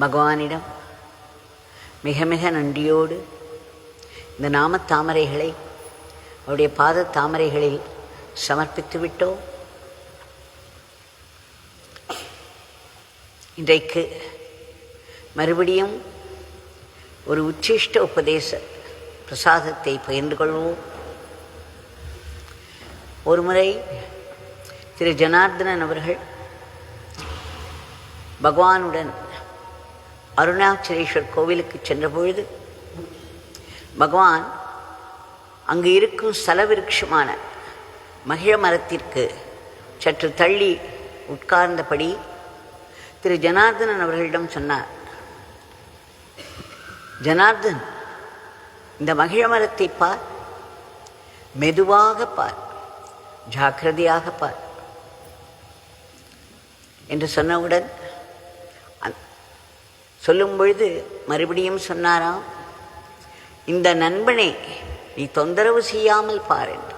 பகவானிடம் மிக மிக நன்றியோடு இந்த நாமத் தாமரைகளை அவருடைய பாத தாமரைகளில் சமர்ப்பித்து விட்டோம். இன்றைக்கு மறுபடியும் ஒரு உச்சிஷ்ட உபதேச பிரசாதத்தை பகிர்ந்து கொள்வோம். ஒருமுறை திரு ஜனார்தனன் அவர்கள் பகவானுடன் அருணாச்சலேஸ்வர் கோவிலுக்கு சென்றபொழுது பகவான் அங்கு இருக்கும் ஸ்தலவிருட்சமான மகிழ மரத்திற்கு சற்று தள்ளி உட்கார்ந்தபடி திரு ஜனார்தனன் அவர்களிடம் சொன்னார், ஜனார்தன், இந்த மகிழ மரத்தை பார், மெதுவாக பார், ஜாக்கிரதையாக பார் என்று சொன்னவுடன் சொல்லும் பொழுது மறுபடியும் சொன்னாராம், இந்த நண்பனை நீ தொந்தரவு செய்யாமல் பார் என்று.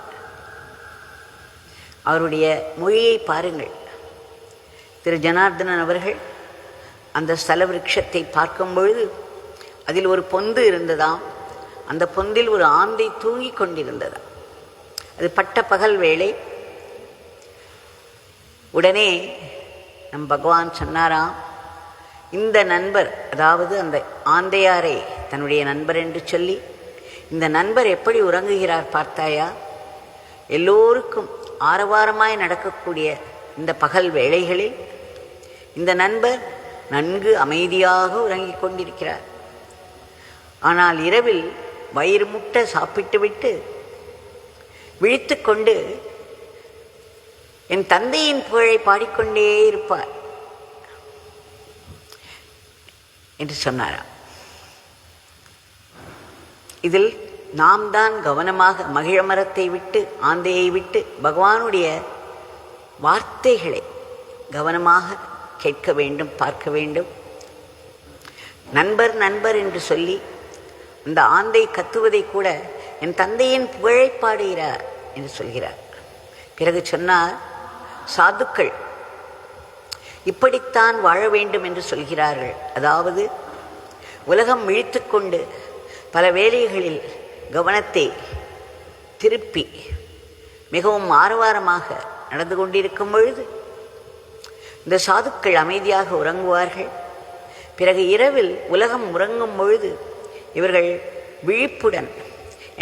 அவருடைய மொழியை பாருங்கள். திரு ஜனார்தனன் அவர்கள் அந்த ஸ்தல விருட்சத்தை பார்க்கும் பொழுது அதில் ஒரு பொந்து இருந்ததாம். அந்த பொந்தில் ஒரு ஆந்தை தூங்கிக் கொண்டிருந்ததாம். அது பட்ட பகல் வேளை. உடனே நம் பகவான் சொன்னாராம், இந்த நண்பர், அதாவது அந்த ஆந்தையாரை தன்னுடைய நண்பர் என்று சொல்லி, இந்த நண்பர் எப்படி உறங்குகிறார் பார்த்தாயா? எல்லோருக்கும் ஆரவாரமாய் நடக்கக்கூடிய இந்த பகல் வேளைகளில் இந்த நண்பர் நன்கு அமைதியாக உறங்கிக் கொண்டிருக்கிறார். ஆனால் இரவில் வயிறு முட்டை சாப்பிட்டுவிட்டு விழித்து கொண்டு என் தந்தையின் புகழை பாடிக்கொண்டே இருப்பார் என்று சொன்னாராம். இதில் நாம் தான் கவனமாக மகிழ மரத்தை விட்டு ஆந்தையை விட்டு பகவானுடைய வார்த்தைகளை கவனமாக கேட்க வேண்டும், பார்க்க வேண்டும். நண்பர் நண்பர் என்று சொல்லி அந்த ஆந்தை கத்துவதை கூட என் தந்தையின் புகழை பாடுகிறார் என்று சொல்கிறார். பிறகு சொன்னார், சாதுக்கள் இப்படித்தான் வாழ வேண்டும் என்று சொல்கிறார்கள். அதாவது உலகம் விழித்து கொண்டு பல வேலைகளில் கவனத்தை திருப்பி மிகவும் ஆரவாரமாக நடந்து கொண்டிருக்கும் பொழுது இந்த சாதுக்கள் அமைதியாக உறங்குவார்கள். பிறகு இரவில் உலகம் உறங்கும் பொழுது இவர்கள் விழிப்புடன்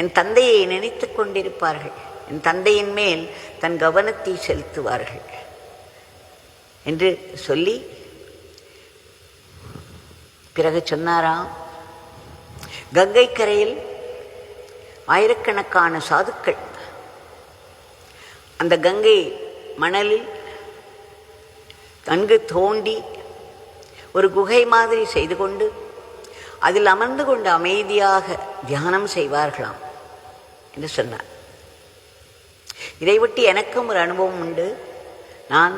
என் தந்தையை நினைத்து கொண்டிருப்பார்கள், என் தந்தையின் மேல் தன் கவனத்தை செலுத்துவார்கள் என்று சொல்லி பிறகு சொன்னாராம், கங்கை கரையில் ஆயிரக்கணக்கான சாதுக்கள் அந்த கங்கை மணலில் நன்கு தோண்டி ஒரு குகை மாதிரி செய்து கொண்டு அதில் அமர்ந்து கொண்டு அமைதியாக தியானம் செய்வார்களாம் என்று சொன்னார். இதை விட்டு எனக்கும் ஒரு அனுபவம் உண்டு. நான்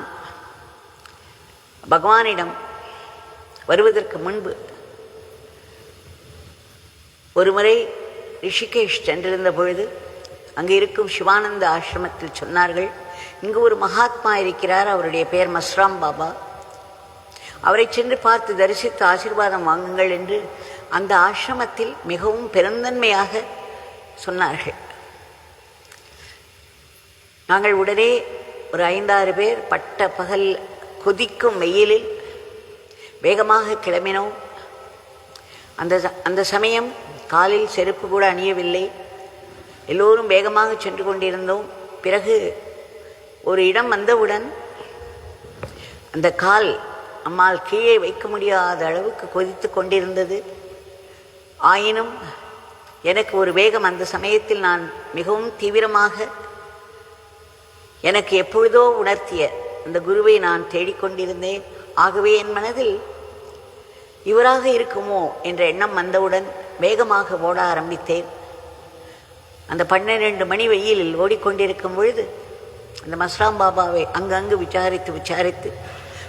பகவானிடம் வருவதற்கு முன்பு ஒரு முறை ரிஷிகேஷ் சென்றிருந்த பொழுது அங்கு இருக்கும் சிவானந்த ஆசிரமத்தில் சொன்னார்கள், இங்கு ஒரு மகாத்மா இருக்கிறார், அவருடைய பெயர் மஸ்ராம் பாபா, அவரை சென்று பார்த்து தரிசித்து ஆசீர்வாதம் வாங்குங்கள் என்று அந்த ஆசிரமத்தில் மிகவும் பெருந்தன்மையாக சொன்னார்கள். நாங்கள் உடனே ஒரு 5-6 பேர் பட்ட பகல் கொதிக்கும் வெயிலில் வேகமாக கிளம்பினோம். அந்த சமயம் காலில் செருப்பு கூட அணியவில்லை. எல்லோரும் வேகமாக சென்று கொண்டிருந்தோம். பிறகு ஒரு இடம் வந்தவுடன் அந்த கால் நம்மால் கீழே வைக்க முடியாத அளவுக்கு கொதித்து கொண்டிருந்தது. ஆயினும் எனக்கு ஒரு வேகம், அந்த சமயத்தில் நான் மிகவும் தீவிரமாக எனக்கு எப்பொழுதோ உணர்த்திய அந்த குருவை நான் தேடிக்கொண்டிருந்தேன். ஆகவே என் மனதில் இவராக இருக்குமோ என்ற எண்ணம் வந்தவுடன் வேகமாக ஓட ஆரம்பித்தேன். அந்த 12 மணி வெயிலில் ஓடிக்கொண்டிருக்கும் பொழுது அந்த மஸ்ராம் பாபாவை அங்கங்கு விசாரித்து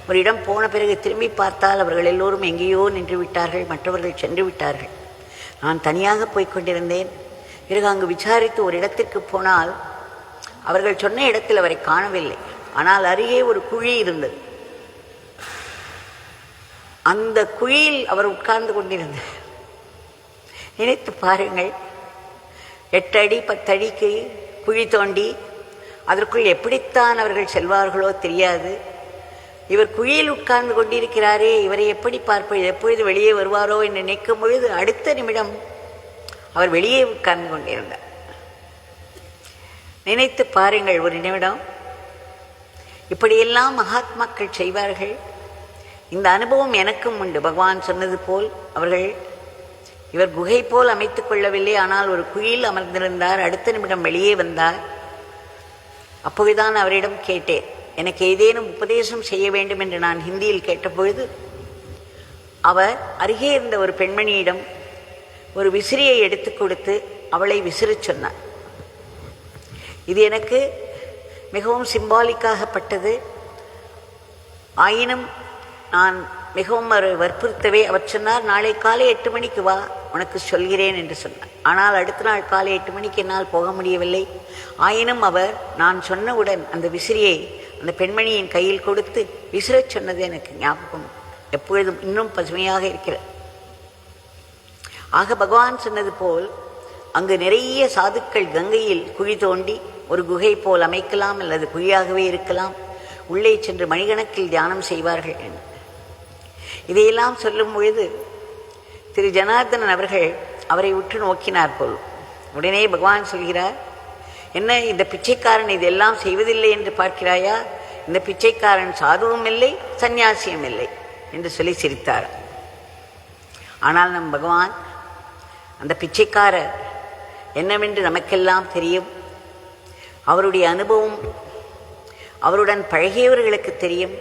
ஒரு இடம் போன பிறகு திரும்பி பார்த்தால் அவர்கள் எல்லோரும் எங்கேயோ நின்று விட்டார்கள், மற்றவர்கள் சென்று விட்டார்கள். நான் தனியாக போய்கொண்டிருந்தேன். பிறகு அங்கு விசாரித்து ஒரு இடத்திற்கு போனால் அவர்கள் சொன்ன இடத்தில் அவரை காணவில்லை. ஆனால் அருகே ஒரு குழி இருந்தது. அந்த குழியில் அவர் உட்கார்ந்து கொண்டிருந்தார். நினைத்து பாருங்கள், 8 அடி 10 அடிக்கு குழி தோண்டி அதற்குள் எப்படித்தான் அவர்கள் செல்வார்களோ தெரியாது. இவர் குழியில் உட்கார்ந்து கொண்டிருக்கிறாரே, இவரை எப்படி பார்ப்பது, எப்பொழுது வெளியே வருவாரோ என்று நினைக்கும் பொழுது அடுத்த நிமிடம் அவர் வெளியே உட்கார்ந்து கொண்டிருந்தார். நினைத்து பாருங்கள் ஒரு நிமிடம். இப்படியெல்லாம் மகாத்மாக்கள் செய்வார்கள். இந்த அனுபவம் எனக்கும் உண்டு. பகவான் சொன்னது போல் இவர் குகை போல் அமைத்துக் கொள்ளவில்லை, ஆனால் ஒரு குழியில் அமர்ந்திருந்தார். அடுத்த நிமிடம் வெளியே வந்தார். அப்போதுதான் அவரிடம் கேட்டேன், எனக்கு ஏதேனும் உபதேசம் செய்ய வேண்டும் என்று நான் ஹிந்தியில் கேட்டபொழுது அவர் அருகே இருந்த ஒரு பெண்மணியிடம் ஒரு விசிறியை எடுத்து கொடுத்து அவளை விசிறச் சொன்னார். இது எனக்கு மிகவும் சிம்பாலிக்காகப்பட்டது. ஆயினும் நான் மிகவும் வற்புறுத்தவே அவர் சொன்னார், நாளை காலை 8 மணிக்கு வா, உனக்கு சொல்கிறேன் என்று சொன்னார். ஆனால் அடுத்த நாள் காலை 8 மணிக்கு என்னால் போக முடியவில்லை. ஆயினும் அவர் நான் சொன்னவுடன் அந்த விசிறியை அந்த பெண்மணியின் கையில் கொடுத்து விசிறச் சொன்னது எனக்கு ஞாபகம் எப்பொழுதும் இன்னும் பசுமையாக இருக்கிறது. ஆக பகவான் சொன்னது போல் அங்கு நிறைய சாதுக்கள் கங்கையில் குழி தோண்டி ஒரு குகை போல் அமைக்கலாம், அல்லது குழியாகவே இருக்கலாம், உள்ளே சென்று மணிக்கணக்கில் தியானம் செய்வார்கள் என்று இதையெல்லாம் சொல்லும் பொழுது திரு ஜனார்தனன் அவர்கள் அவரை உற்று நோக்கினார் போல். உடனே பகவான் சொல்கிறார், என்ன இந்த பிச்சைக்காரன் இதெல்லாம் செய்வதில்லை என்று பார்க்கிறாயா? இந்த பிச்சைக்காரன் சாதுவும் இல்லை, சந்நியாசியும் இல்லை என்று சொல்லி சிரித்தார். ஆனால் நம் பகவான் அந்த பிச்சைக்காரர் என்னவென்று நமக்கெல்லாம் தெரியும். அவருடைய அனுபவம் அவருடன் பழகியவர்களுக்கு தெரியும்.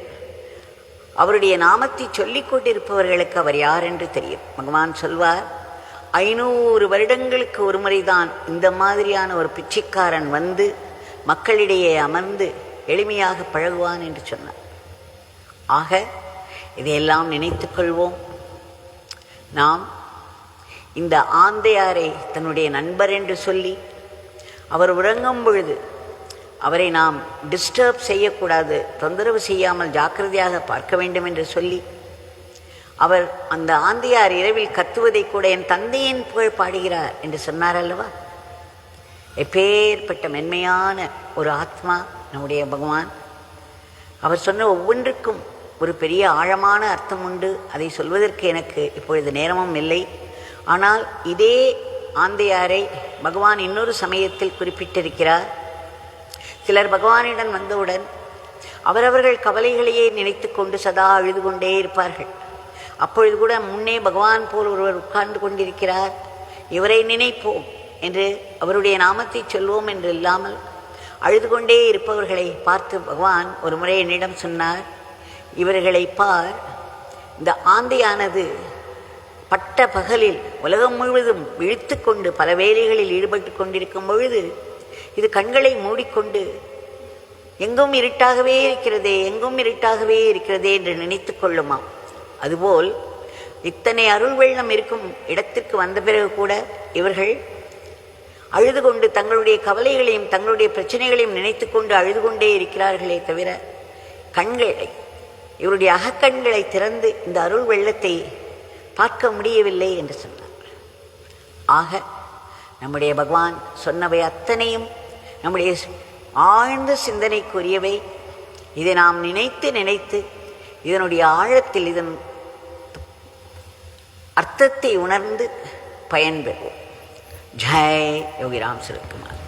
அவருடைய நாமத்தை சொல்லிக் கொண்டிருப்பவர்களுக்கு அவர் யார் என்று தெரியும். பகவான் சொல்வார், 500 வருடங்களுக்கு ஒரு முறைதான் இந்த மாதிரியான ஒரு பிச்சைக்காரன் வந்து மக்களிடையே அமர்ந்து எளிமையாக பழகுவான் என்று சொன்னார். ஆக இதையெல்லாம் நினைத்துக் கொள்வோம். நாம் இந்த ஆந்தையாரை தன்னுடைய நண்பர் என்று சொல்லி அவர் உறங்கும் பொழுது அவரை நாம் டிஸ்டர்ப் செய்யக்கூடாது, தொந்தரவு செய்யாமல் ஜாக்கிரதையாக பார்க்க வேண்டும் என்று சொல்லி அவர் அந்த ஆந்தையார் இரவில் கத்துவதை கூட என் தந்தையின் புகழ் பாடுகிறார் என்று சொன்னார் அல்லவா? எப்பேற்பட்ட மென்மையான ஒரு ஆத்மா நம்முடைய பகவான். அவர் சொன்ன ஒவ்வொன்றுக்கும் ஒரு பெரிய ஆழமான அர்த்தம் உண்டு. அதை சொல்வதற்கு எனக்கு இப்பொழுது நேரமும் இல்லை. ஆனால் இதே ஆந்தையாரை பகவான் இன்னொரு சமயத்தில் குறிப்பிட்டிருக்கிறார். சிலர் பகவானிடம் வந்தவுடன் அவரவர்கள் கவலைகளையே நினைத்து கொண்டு சதா அழுது கொண்டே இருப்பார்கள். அப்பொழுது கூட முன்னே பகவான் போல் ஒருவர் உட்கார்ந்து கொண்டிருக்கிறார், இவரை நினைப்போம் என்று அவருடைய நாமத்தை சொல்வோம் என்று இல்லாமல் அழுது கொண்டே இருப்பவர்களை பார்த்து பகவான் ஒரு முறை என்னிடம் சொன்னார், இவர்களை பார், இந்த ஆந்தையானது பட்ட பகலில் உலகம் முழுவதும் விழித்து கொண்டு பல வேலைகளில் ஈடுபட்டு கொண்டிருக்கும் பொழுது இது கண்களை மூடிக்கொண்டு எங்கும் இருட்டாகவே இருக்கிறதே, எங்கும் இருட்டாகவே இருக்கிறதே என்று நினைத்து கொள்ளுமாம். அதுபோல் இத்தனை அருள் வெள்ளம் இருக்கும் இடத்திற்கு வந்த பிறகு கூட இவர்கள் அழுது கொண்டு தங்களுடைய கவலைகளையும் தங்களுடைய பிரச்சனைகளையும் நினைத்து கொண்டு அழுது கொண்டே இருக்கிறார்களே தவிர கண்களை, இவருடைய அகக்கண்களை திறந்து இந்த அருள் வெள்ளத்தை பார்க்க முடியவில்லை என்று சொன்னார். ஆக நம்முடைய பகவான் சொன்னவை அத்தனையும் நம்முடைய ஆழ்ந்த சிந்தனைக்குரியவை. இதை நாம் நினைத்து நினைத்து இதனுடைய ஆழத்தில் இதன் அர்த்தத்தை உணர்ந்து பயன்பெறுவோம். ஜெய் யோகிராம் சுரத்குமார்.